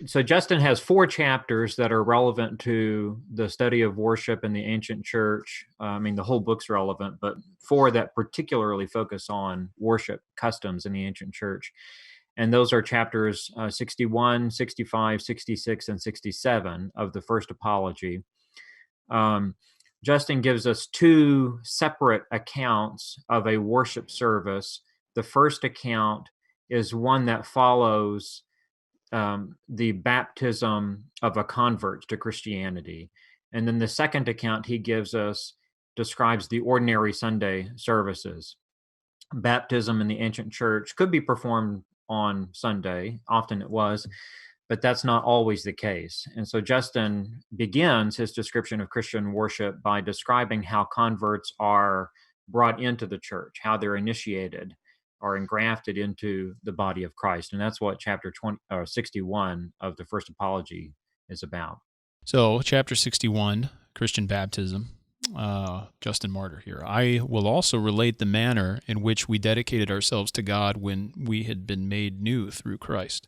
So Justin has 4 chapters that are relevant to the study of worship in the ancient church. I mean, the whole book's relevant, but 4 that particularly focus on worship customs in the ancient church. And those are chapters 61, 65, 66, and 67 of the First Apology. Justin gives us 2 separate accounts of a worship service. The first account is one that follows the baptism of a convert to Christianity. And then the second account he gives us describes the ordinary Sunday services. Baptism in the ancient church could be performed on Sunday, often it was, but that's not always the case. And so Justin begins his description of Christian worship by describing how converts are brought into the church, how they're initiated or engrafted into the body of Christ. And that's what chapter 61 of the First Apology is about. So, chapter 61, Christian baptism, Justin Martyr here. I will also relate the manner in which we dedicated ourselves to God when we had been made new through Christ.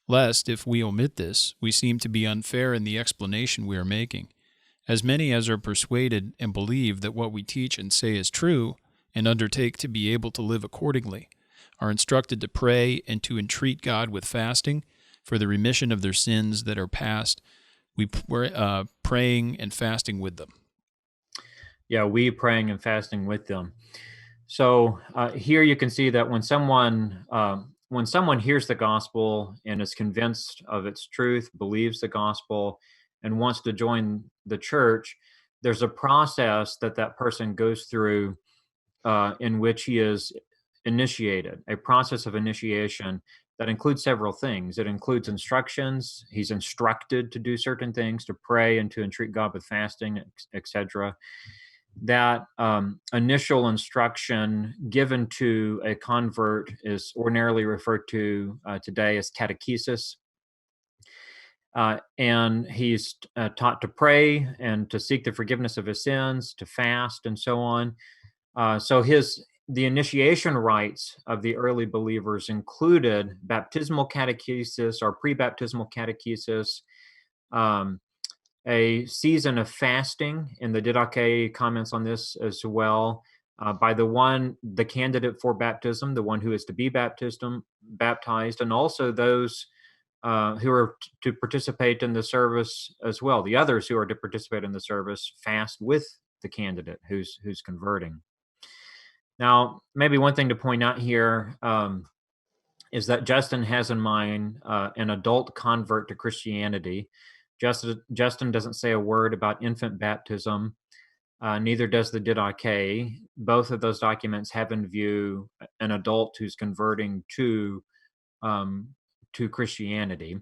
Lest, if we omit this, we seem to be unfair in the explanation we are making. As many as are persuaded and believe that what we teach and say is true, and undertake to be able to live accordingly, are instructed to pray and to entreat God with fasting for the remission of their sins that are past, we praying and fasting with them. Yeah, we praying and fasting with them. So here you can see that when someone hears the gospel and is convinced of its truth, believes the gospel, and wants to join the church, there's a process that person goes through in which he is initiated, a process of initiation that includes several things. It includes instructions. He's instructed to do certain things, to pray and to entreat God with fasting, etc. That initial instruction given to a convert is ordinarily referred to today as catechesis. And he's taught to pray and to seek the forgiveness of his sins, to fast, and so on. So the initiation rites of the early believers included baptismal catechesis or pre-baptismal catechesis, a season of fasting, and the Didache comments on this as well, by the candidate for baptism, the one who is to be baptized, and also those who are to participate in the service as well. The others who are to participate in the service fast with the candidate who's converting. Now, maybe one thing to point out here is that Justin has in mind an adult convert to Christianity. Justin doesn't say a word about infant baptism, neither does the Didache. Both of those documents have in view an adult who's converting to Christianity.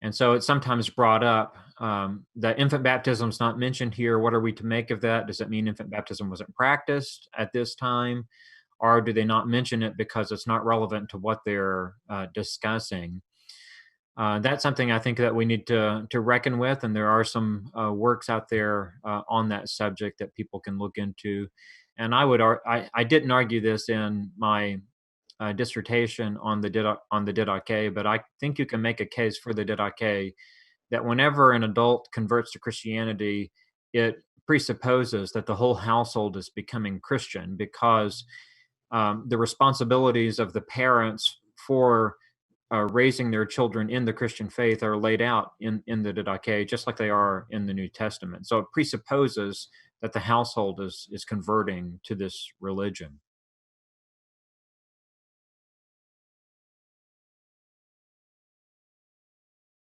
And so it's sometimes brought up that infant baptism is not mentioned here. What are we to make of that? Does it mean infant baptism wasn't practiced at this time? Or do they not mention it because it's not relevant to what they're discussing? That's something I think that we need to reckon with, and there are some works out there on that subject that people can look into. And I didn't argue this in my dissertation on the Didache, but I think you can make a case for the Didache that whenever an adult converts to Christianity, it presupposes that the whole household is becoming Christian, because the responsibilities of the parents for raising their children in the Christian faith are laid out in the Didache, just like they are in the New Testament. So it presupposes that the household is converting to this religion.